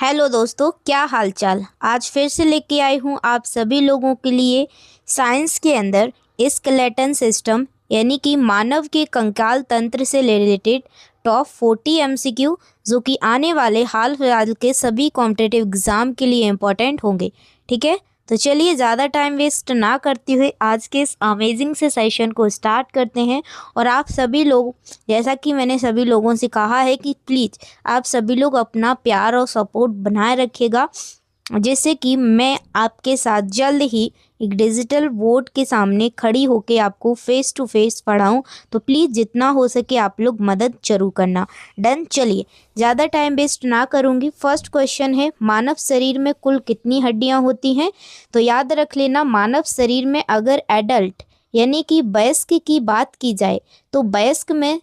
Hello दोस्तों, क्या हालचाल। आज फिर से लेके आई हूँ आप सभी लोगों के लिए साइंस के अंदर स्केलेटन सिस्टम यानी कि मानव के कंकाल तंत्र से रिलेटेड टॉप 40 एमसीक्यू जो कि आने वाले हाल फिलहाल के सभी कॉम्पिटिटिव एग्ज़ाम के लिए इम्पोर्टेंट होंगे। ठीक है, तो चलिए ज़्यादा टाइम वेस्ट ना करते हुए आज के इस अमेजिंग से सेशन को स्टार्ट करते हैं। और आप सभी लोग, जैसा कि मैंने सभी लोगों से कहा है कि प्लीज़ आप सभी लोग अपना प्यार और सपोर्ट बनाए रखिएगा, जिससे कि मैं आपके साथ जल्द ही एक डिजिटल बोर्ड के सामने खड़ी होके आपको फेस टू फेस पढ़ाऊं। तो प्लीज़ जितना हो सके आप लोग मदद जरूर करना। डन। चलिए ज़्यादा टाइम वेस्ट ना करूंगी। फर्स्ट क्वेश्चन है, मानव शरीर में कुल कितनी हड्डियां होती हैं? तो याद रख लेना, मानव शरीर में अगर एडल्ट यानी कि वयस्क की बात की जाए तो वयस्क में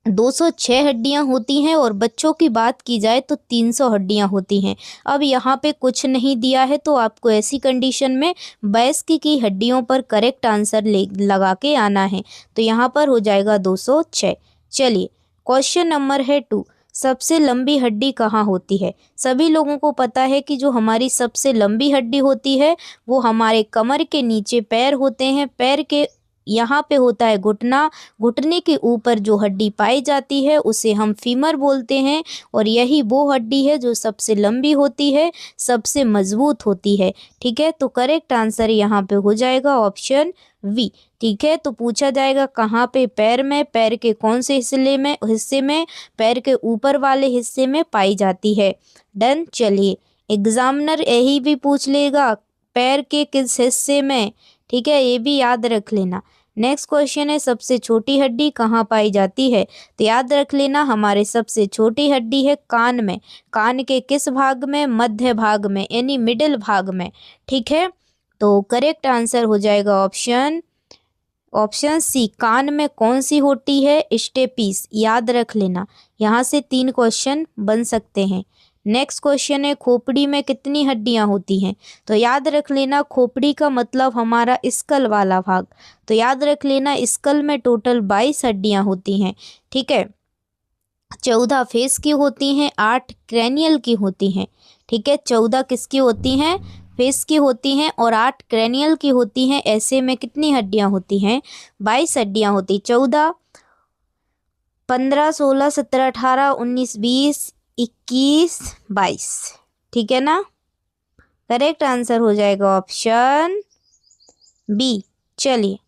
206 हड्डियां होती हैं और बच्चों की बात की जाए तो 300 हड्डियां होती हैं। अब यहाँ पे कुछ नहीं दिया है तो आपको ऐसी कंडीशन में वयस्क की हड्डियों पर करेक्ट आंसर लगा के आना है। तो यहाँ पर हो जाएगा 206। चलिए क्वेश्चन नंबर है 2, सबसे लंबी हड्डी कहाँ होती है? सभी लोगों को पता है कि जो हमारी सबसे लंबी हड्डी होती है वो हमारे कमर के नीचे पैर होते हैं। पैर के यहाँ पे होता है घुटना। घुटने के ऊपर जो हड्डी पाई जाती है उसे हम फीमर बोलते हैं और यही वो हड्डी है जो सबसे लंबी होती है, सबसे मजबूत होती है। ठीक है, तो करेक्ट आंसर यहाँ पे हो जाएगा ऑप्शन वी। ठीक है, तो पूछा जाएगा कहाँ पे? पैर में। पैर के कौन से हिस्से में? पैर के ऊपर वाले हिस्से में पाई जाती है। डन। चलिए एग्जामिनर यही भी पूछ लेगा पैर के किस हिस्से में। ठीक है, ये भी याद रख लेना। नेक्स्ट क्वेश्चन है, सबसे छोटी हड्डी कहाँ पाई जाती है? तो याद रख लेना हमारे सबसे छोटी हड्डी है कान में। कान के किस भाग में? मध्य भाग में यानी मिडिल भाग में। ठीक है, तो करेक्ट आंसर हो जाएगा ऑप्शन सी। कान में कौन सी होती है? स्टेपीस। याद रख लेना, यहाँ से 3 क्वेश्चन बन सकते हैं। नेक्स्ट क्वेश्चन है, खोपड़ी में कितनी हड्डियां होती हैं? तो याद रख लेना खोपड़ी का मतलब हमारा स्कल वाला भाग। तो याद रख लेना स्कल में टोटल 22 हड्डियां होती हैं। ठीक है, 14 फेस की होती हैं, 8 क्रैनियल की होती हैं। ठीक है, 14 किसकी होती हैं? फेस की होती हैं और 8 क्रैनियल की होती हैं। ऐसे में कितनी हड्डियां होती हैं? 22 हड्डियां होती। 14, 15, 16, 17, 18, 19, 20, 21, 22। ठीक है ना, करेक्ट आंसर हो जाएगा ऑप्शन बी। चलिए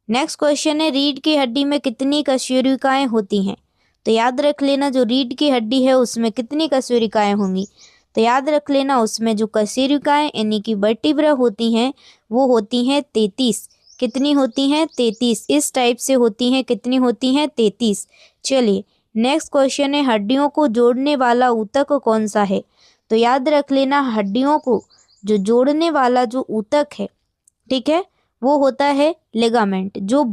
नेक्स्ट क्वेश्चन है, रीढ़ की हड्डी में कितनी कशेरुकाएं होती हैं? तो याद रख लेना जो रीढ़ की हड्डी है उसमें कितनी कशेरुकाएं होंगी? तो याद रख लेना उसमें जो कशेरुकाएं यानी कि वर्टिब्रा होती हैं वो होती हैं 33। कितनी होती हैं? 33। इस टाइप से होती हैं। कितनी होती हैं? 33। चलिए नेक्स्ट क्वेश्चन है, हड्डियों को जोड़ने वाला ऊतक कौन सा है? तो याद रख लेना हड्डियों को जो जोड़ने वाला जो ऊतक है, ठीक है, वो होता है लिगामेंट। जो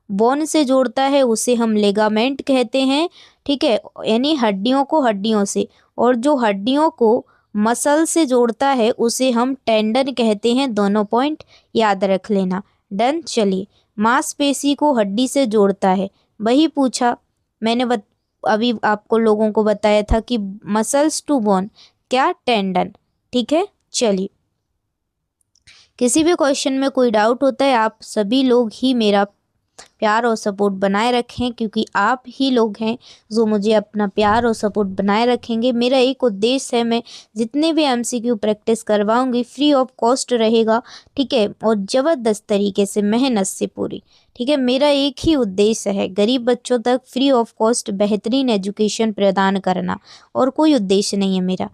बोन से जोड़ता है उसे हम लिगामेंट कहते हैं। ठीक है, यानी हड्डियों को हड्डियों से। और जो हड्डियों को मसल से जोड़ता है उसे हम टेंडन कहते हैं। दोनों पॉइंट याद रख लेना। डन। चलिए मांसपेशी को हड्डी से जोड़ता है, वही पूछा मैंने अभी आपको लोगों को बताया था कि मसल्स टू बोन, क्या? टेंडन। ठीक है, चलिए किसी भी क्वेश्चन में कोई डाउट होता है आप सभी लोग ही मेरा प्यार और सपोर्ट बनाए रखें, क्योंकि आप ही लोग हैं जो मुझे अपना प्यार और सपोर्ट बनाए रखेंगे। मेरा एक उद्देश्य है, मैं जितने भी एमसीक्यू प्रैक्टिस करवाऊंगी फ्री ऑफ कॉस्ट रहेगा। ठीक है, और ज़बरदस्त तरीके से मेहनत से पूरी। ठीक है, मेरा एक ही उद्देश्य है, गरीब बच्चों तक फ्री ऑफ कॉस्ट बेहतरीन एजुकेशन प्रदान करना, और कोई उद्देश्य नहीं है मेरा।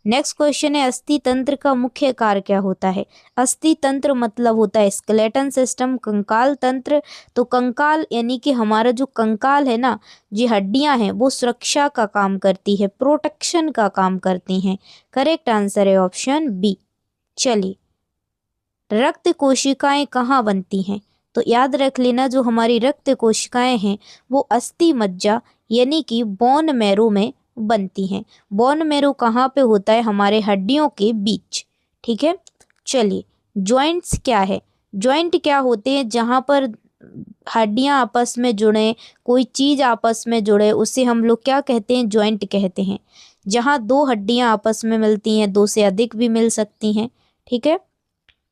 नेक्स्ट क्वेश्चन है, अस्थि तंत्र का मुख्य कार्य क्या होता है? अस्थि तंत्र मतलब होता है स्केलेटन सिस्टम। कंकाल तंत्र, तो कंकाल यानी कि हमारा जो कंकाल है ना, जो हड्डियां हैं वो सुरक्षा का काम करती है, प्रोटेक्शन का काम करती हैं। करेक्ट आंसर है ऑप्शन बी। चलिए रक्त कोशिकाएं कहाँ बनती हैं? तो याद रख लेना जो हमारी रक्त कोशिकाएं हैं वो अस्थि मज्जा यानी कि बोन मैरो में बनती हैं। बोन मैरो कहाँ पे होता है? हमारे हड्डियों के बीच। ठीक है, चलिए जॉइंट्स क्या है? जॉइंट क्या होते हैं? जहाँ पर हड्डियाँ आपस में जुड़े, कोई चीज़ आपस में जुड़े, उसे हम लोग क्या कहते हैं? जॉइंट कहते हैं। जहाँ दो हड्डियाँ आपस में मिलती हैं, दो से अधिक भी मिल सकती हैं। ठीक है।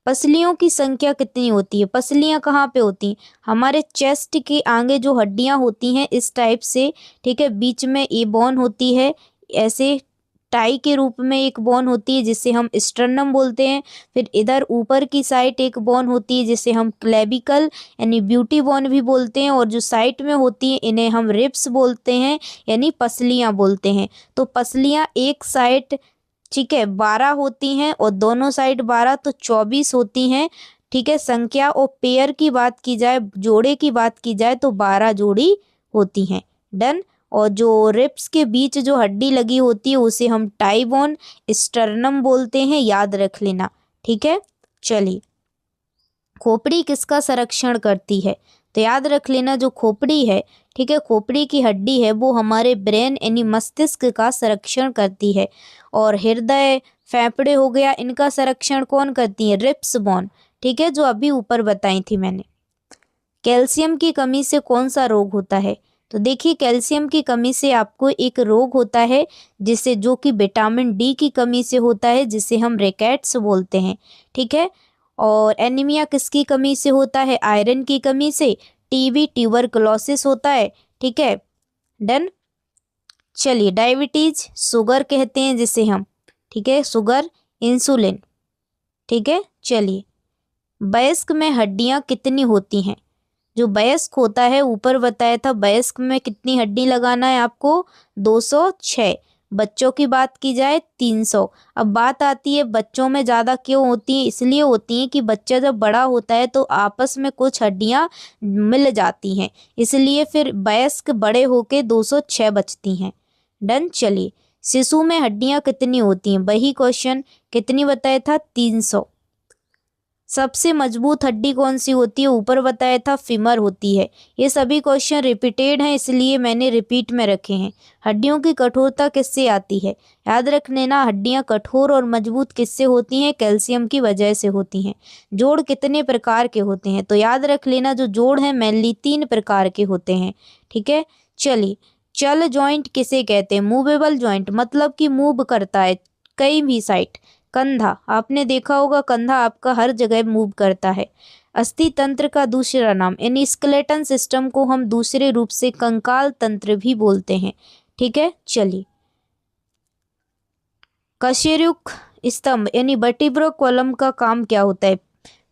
पसलियों की संख्या कितनी होती है? पसलियाँ कहाँ पे होती हैं? हमारे चेस्ट के आगे जो हड्डियाँ होती हैं इस टाइप से, ठीक है, बीच में ए बोन होती है, ऐसे टाई के रूप में एक बोन होती है जिसे हम स्टर्नम बोलते हैं। फिर इधर ऊपर की साइड एक बोन होती है जिसे हम क्लेविकल यानी ब्यूटी बोन भी बोलते हैं, और जो साइड में होती है इन्हें हम रिब्स बोलते हैं यानी पसलियाँ बोलते हैं। तो पसलियाँ एक साइड, ठीक है, 12 होती हैं और दोनों साइड 12, तो 24 होती हैं। ठीक है, संख्या। और पेयर की बात की जाए, जोड़े की बात की जाए, तो 12 जोड़ी होती हैं। डन। और जो रिब्स के बीच जो हड्डी लगी होती है उसे हम टाई बोन स्टर्नम बोलते हैं, याद रख लेना। ठीक है। चलिए, खोपड़ी किसका संरक्षण करती है? तो याद रख लेना, जो खोपड़ी है, ठीक है, खोपड़ी की हड्डी है वो हमारे ब्रेन यानी मस्तिष्क का संरक्षण करती है। और हृदय, फेफड़े हो गया, इनका संरक्षण कौन करती है? Ribs bone. ठीक है, जो अभी ऊपर बताई थी मैंने। कैल्शियम की कमी से कौन सा रोग होता है? तो देखिए, कैल्शियम की कमी से आपको एक रोग होता है जिसे, जो कि विटामिन डी की कमी से होता है, जिसे हम रिकेट्स बोलते हैं। ठीक है। और एनीमिया किसकी कमी से होता है? आयरन की कमी से। टीबी, ट्यूबरकुलोसिस होता है। ठीक है। डन। चलिए, डायबिटीज, शुगर कहते हैं जिसे हम, ठीक है, शुगर, इंसुलिन। ठीक है। चलिए, वयस्क में हड्डियां कितनी होती हैं? जो वयस्क होता है, ऊपर बताया था वयस्क में कितनी हड्डी लगाना है आपको? 206। बच्चों की बात की जाए 300। अब बात आती है बच्चों में ज़्यादा क्यों होती है? इसलिए होती हैं कि बच्चा जब बड़ा होता है तो आपस में कुछ हड्डियां मिल जाती हैं, इसलिए फिर वयस्क बड़े होके 206 बचती हैं। डन। चलिए, शिशु में हड्डियां कितनी होती हैं? वही क्वेश्चन, कितनी बताया था? 300। सबसे मजबूत हड्डी कौन सी होती है? ऊपर बताया था फीमर होती है। ये सभी क्वेश्चन रिपीटेड हैं, इसलिए मैंने रिपीट में रखे हैं। हड्डियों की कठोरता किससे आती है? याद रख लेना, हड्डियां कठोर और मजबूत किससे होती हैं? कैल्शियम की वजह से होती हैं। जोड़ कितने प्रकार के होते हैं? तो याद रख लेना, जो जोड़ हैं मेनली 3 प्रकार के होते हैं। ठीक है। चलिए, चल जॉइंट किसे कहते हैं? मूवेबल जॉइंट, मतलब कि मूव करता है कई भी साइड। कंधा, आपने देखा होगा कंधा आपका हर जगह मूव करता है। अस्थि तंत्र का दूसरा नाम यानी स्केलेटन सिस्टम को हम दूसरे रूप से कंकाल तंत्र भी बोलते हैं। ठीक है। चलिए, कशेरुक स्तंभ यानी वर्टिब्रल कॉलम का काम क्या होता है?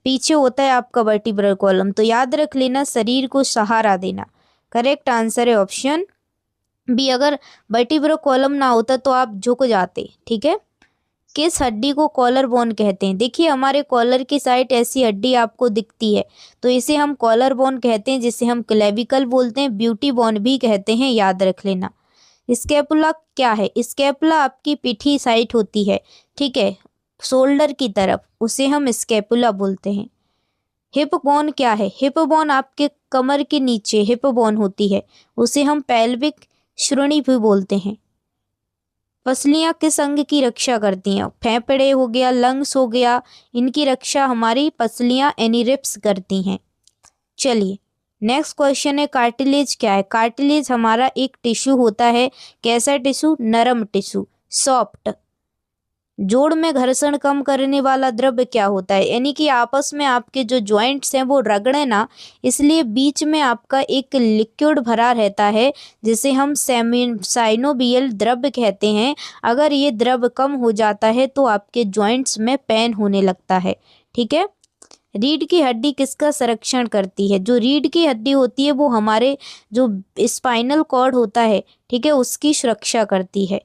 पीछे होता है आपका वर्टिब्रल कॉलम, तो याद रख लेना, शरीर को सहारा देना। करेक्ट आंसर है ऑप्शन बी। अगर वर्टिब्रल कॉलम ना होता तो आप झुक जाते। ठीक है। किस हड्डी को कॉलर बोन कहते हैं? देखिए, हमारे कॉलर की साइड ऐसी हड्डी आपको दिखती है तो इसे हम कॉलर बोन कहते हैं, जिसे हम क्लेविकल बोलते हैं, ब्यूटी बोन भी कहते हैं, याद रख लेना। स्कैपुला क्या है? स्कैपुला आपकी पीठी साइड होती है, ठीक है, शोल्डर की तरफ, उसे हम स्कैपुला बोलते हैं। हिप बोन क्या है? हिप बोन आपके कमर के नीचे हिप बोन होती है, उसे हम पेल्विक श्रोणि भी बोलते हैं। पसलियाँ किस अंग की रक्षा करती हैं? फेफड़े हो गया, लंग्स हो गया, इनकी रक्षा हमारी पसलियाँ यानी रिब्स करती हैं। चलिए, नेक्स्ट क्वेश्चन है, कार्टिलेज क्या है? कार्टिलेज हमारा एक टिश्यू होता है। कैसा टिश्यू? नरम टिश्यू, सॉफ्ट। जोड़ में घर्षण कम करने वाला द्रव्य क्या होता है? यानी कि आपस में आपके जो जॉइंट्स हैं वो रगड़े ना, इसलिए बीच में आपका एक लिक्विड भरा रहता है जिसे हम साइनोवियल द्रव्य कहते हैं। अगर ये द्रव्य कम हो जाता है तो आपके जॉइंट्स में पेन होने लगता है। ठीक है। रीढ़ की हड्डी किसका संरक्षण करती है? जो रीढ़ की हड्डी होती है वो हमारे जो स्पाइनल कॉर्ड होता है, ठीक है, उसकी सुरक्षा करती है।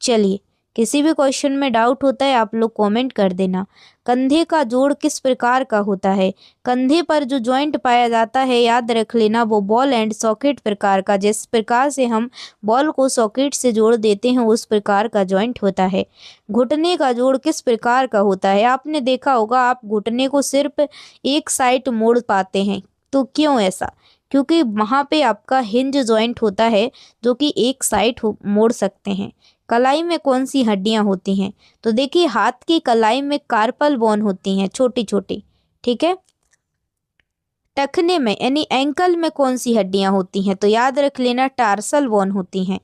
चलिए, किसी भी क्वेश्चन में डाउट होता है आप लोग कमेंट कर देना। कंधे का जोड़ किस प्रकार का होता है? कंधे पर जो जॉइंट पाया जाता है, याद रख लेना, वो बॉल एंड सॉकेट प्रकार का, जिस प्रकार से हम बॉल को सॉकेट से जोड़ देते हैं उस प्रकार का जॉइंट होता है। घुटने का जोड़ किस प्रकार का होता है? आपने देखा होगा, आप घुटने को सिर्फ एक साइड मोड़ पाते हैं, तो क्यों ऐसा? क्योंकि वहाँ पे आपका हिंज जॉइंट होता है जो कि एक साइड मोड़ सकते हैं। कलाई में कौन सी हड्डियां होती हैं? तो देखिए, हाथ की कलाई में कार्पल बोन होती हैं, छोटी छोटी। ठीक है। टखने में यानी एंकल में कौन सी हड्डियां होती हैं? तो याद रख लेना, टार्सल बोन होती हैं।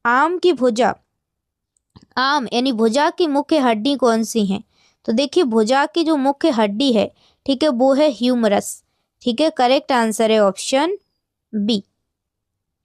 आम की भुजा आर्म यानी भुजा की मुख्य हड्डी कौन सी है? तो देखिए भुजा की जो मुख्य हड्डी है, ठीक है, वो है ह्यूमरस। ठीक है, करेक्ट आंसर है ऑप्शन बी।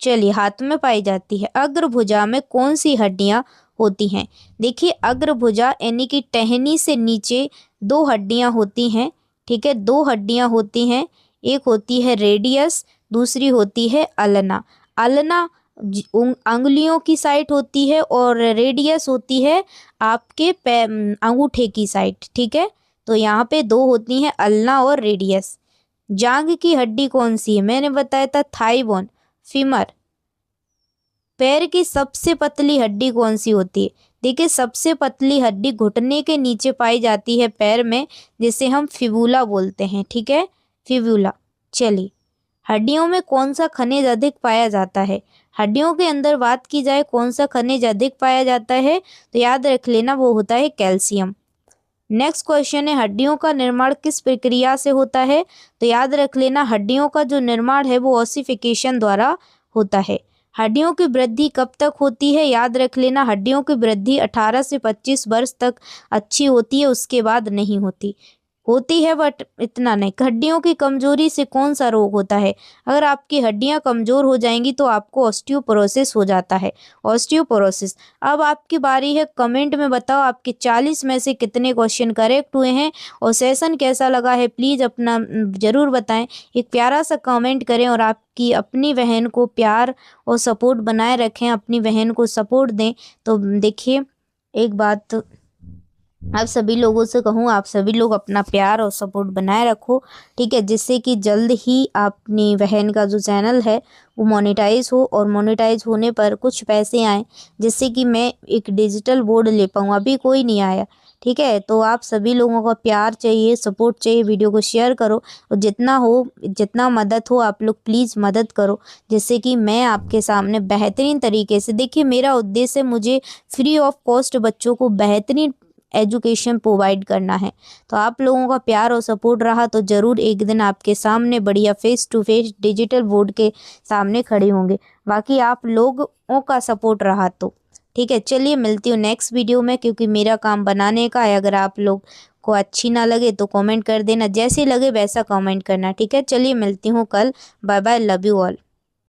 चलिए, हाथ में पाई जाती है। अग्रभुजा में कौन सी हड्डियां होती हैं? देखिए अग्रभुजा यानी कि टहनी से नीचे दो हड्डियां होती हैं। ठीक है, दो हड्डियां होती हैं, एक होती है रेडियस, दूसरी होती है अल्ना। अल्ना अंगुलियों की साइड होती है और रेडियस होती है आपके अंगूठे की साइड। ठीक है, तो यहाँ पे दो होती हैं, अल्ना और रेडियस। जांघ की हड्डी कौन सी है? मैंने बताया था थाई बोन, फीमर। पैर की सबसे पतली हड्डी कौन सी होती है? देखिए सबसे पतली हड्डी घुटने के नीचे पाई जाती है पैर में, जिसे हम फिबुला बोलते हैं। ठीक है, फिबुला। चलिए, हड्डियों में कौन सा खनिज अधिक पाया जाता है? हड्डियों के अंदर बात की जाए कौन सा खनिज अधिक पाया जाता है, तो याद रख लेना वो होता है कैल्शियम। नेक्स्ट क्वेश्चन है, हड्डियों का निर्माण किस प्रक्रिया से होता है? तो याद रख लेना हड्डियों का जो निर्माण है वो ऑसिफिकेशन द्वारा होता है। हड्डियों की वृद्धि कब तक होती है? याद रख लेना हड्डियों की वृद्धि 18 से 25 वर्ष तक अच्छी होती है, उसके बाद नहीं होती है बट इतना नहीं। हड्डियों की कमजोरी से कौन सा रोग होता है? अगर आपकी हड्डियां कमजोर हो जाएंगी तो आपको ऑस्टियोपोरोसिस हो जाता है, ऑस्टियोपोरोसिस। अब आपकी बारी है, कमेंट में बताओ आपके 40 में से कितने क्वेश्चन करेक्ट हुए हैं और सेशन कैसा लगा है प्लीज़ अपना ज़रूर बताएं। एक प्यारा सा कमेंट करें और आपकी अपनी बहन को प्यार और सपोर्ट बनाए रखें, अपनी बहन को सपोर्ट दें। तो देखिए एक बात आप सभी लोगों से कहूँ, आप सभी लोग अपना प्यार और सपोर्ट बनाए रखो। ठीक है, जिससे कि जल्द ही अपनी बहन का जो चैनल है वो मोनेटाइज हो और मोनेटाइज होने पर कुछ पैसे आएँ, जिससे कि मैं एक डिजिटल बोर्ड ले पाऊँ। अभी कोई नहीं आया। ठीक है, तो आप सभी लोगों का प्यार चाहिए, सपोर्ट चाहिए। वीडियो को शेयर करो और जितना हो, जितना मदद हो आप लोग प्लीज़ मदद करो, जिससे कि मैं आपके सामने बेहतरीन तरीके से, देखिए मेरा उद्देश्य मुझे फ्री ऑफ कॉस्ट बच्चों को बेहतरीन एजुकेशन प्रोवाइड करना है। तो आप लोगों का प्यार और सपोर्ट रहा तो ज़रूर एक दिन आपके सामने बढ़िया face to face digital board के सामने खड़े होंगे। बाकी आप लोगों का सपोर्ट रहा तो ठीक है। चलिए मिलती हूँ नेक्स्ट वीडियो में, क्योंकि मेरा काम बनाने का है। अगर आप लोग को अच्छी ना लगे तो कमेंट कर देना, जैसे लगे वैसा कमेंट करना। ठीक है, चलिए मिलती हूँ कल। Bye bye, love you all.